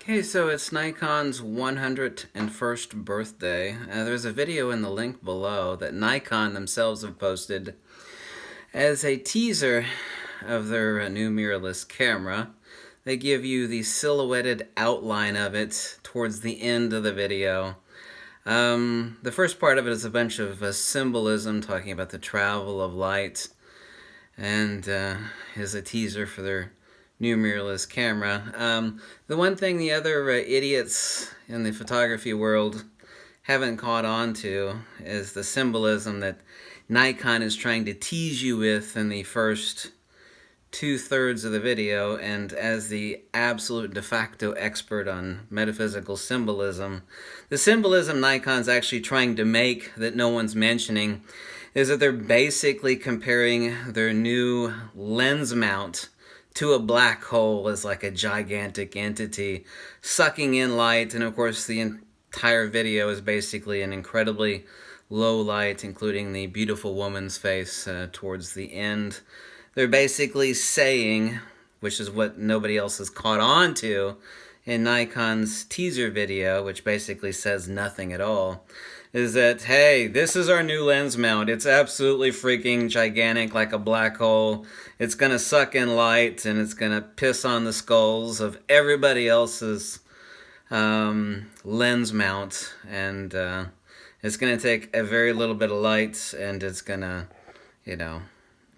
Okay, so it's Nikon's 101st birthday. There's a video in the link below that Nikon themselves have posted as a teaser of their new mirrorless camera. They give you the silhouetted outline of it towards the end of the video. The first part of it is a bunch of symbolism talking about the travel of light, and is a teaser for their new mirrorless camera. The one thing the other idiots in the photography world haven't caught on to is the symbolism that Nikon is trying to tease you with in the first two-thirds of the video. And as the absolute de facto expert on metaphysical symbolism, the symbolism Nikon's actually trying to make that no one's mentioning is that they're basically comparing their new lens mount to a black hole as like a gigantic entity sucking in light. And of course the entire video is basically an incredibly low light, including the beautiful woman's face towards the end. They're basically saying, which is what nobody else has caught on to in Nikon's teaser video, which basically says nothing at all, is that, hey, this is our new lens mount. It's absolutely freaking gigantic, like a black hole. It's going to suck in light, and it's going to piss on the skulls of everybody else's lens mount. And it's going to take a very little bit of light, and it's going to,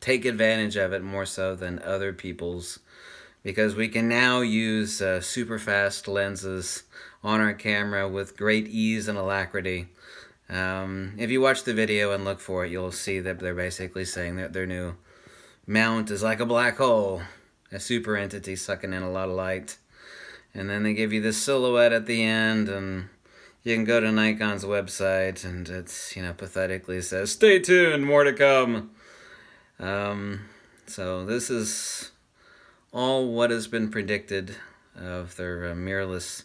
take advantage of it more so than other people's, because we can now use super fast lenses on our camera with great ease and alacrity. If you watch the video and look for it, you'll see that they're basically saying that their new mount is like a black hole, a super entity sucking in a lot of light. And then they give you this silhouette at the end, and you can go to Nikon's website, and it's, pathetically says, "Stay tuned, more to come." So this is all what has been predicted of their mirrorless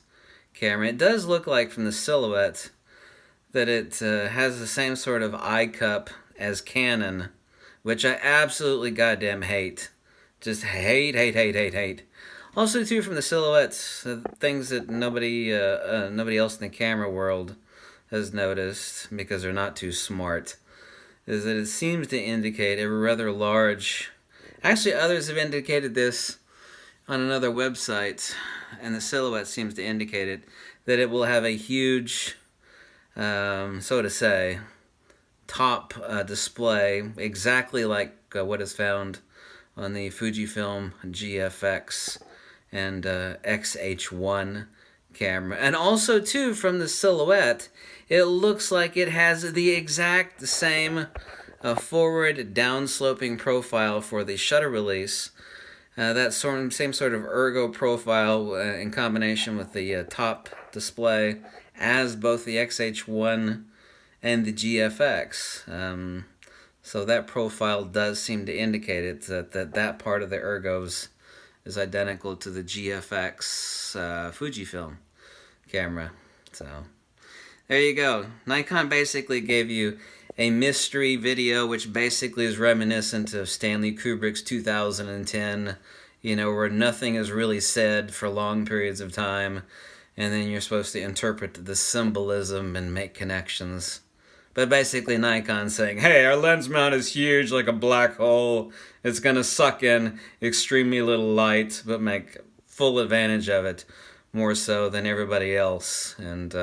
camera. It does look like from the silhouette that it has the same sort of eye cup as Canon, which I absolutely goddamn hate. Just hate. Also, too, from the silhouettes, things that nobody else in the camera world has noticed because they're not too smart, is that it seems to indicate a rather large... Actually, others have indicated this on another website, and the silhouette seems to indicate it, that it will have a huge... so to say, top display, exactly like what is found on the Fujifilm GFX and XH1 camera. And also, too, from the silhouette, it looks like it has the exact same forward down-sloping profile for the shutter release. That same sort of ergo profile in combination with the top display as both the XH1 and the GFX. So that profile does seem to indicate it that part of the ergos is identical to the GFX Fujifilm camera. So there you go. Nikon basically gave you a mystery video, which basically is reminiscent of Stanley Kubrick's 2010, where nothing is really said for long periods of time, and then you're supposed to interpret the symbolism and make connections. But basically Nikon saying, hey, our lens mount is huge like a black hole. It's going to suck in extremely little light, but make full advantage of it, more so than everybody else. And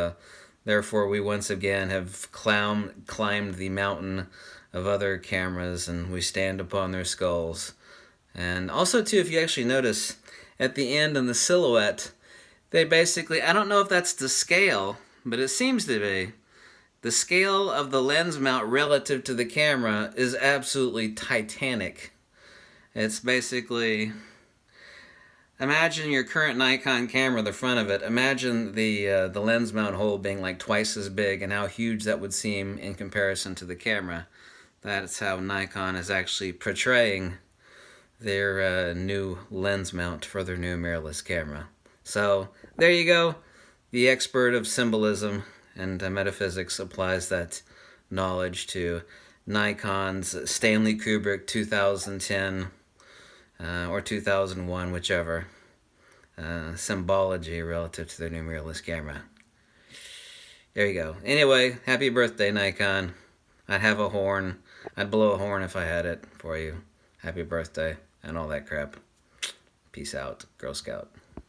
therefore we once again have climbed the mountain of other cameras, and we stand upon their skulls. And also, too, if you actually notice, at the end in the silhouette, they basically, I don't know if that's the scale, but it seems to be. The scale of the lens mount relative to the camera is absolutely titanic. It's basically, imagine your current Nikon camera, the front of it. Imagine the lens mount hole being like twice as big, and how huge that would seem in comparison to the camera. That's how Nikon is actually portraying their new lens mount for their new mirrorless camera. So there you go. The expert of symbolism and metaphysics applies that knowledge to Nikon's Stanley Kubrick 2010 or 2001, whichever. symbology relative to their new mirrorless camera. There you go. Anyway, happy birthday, Nikon. I'd have a horn. I'd blow a horn if I had it for you. Happy birthday and all that crap. Peace out, Girl Scout.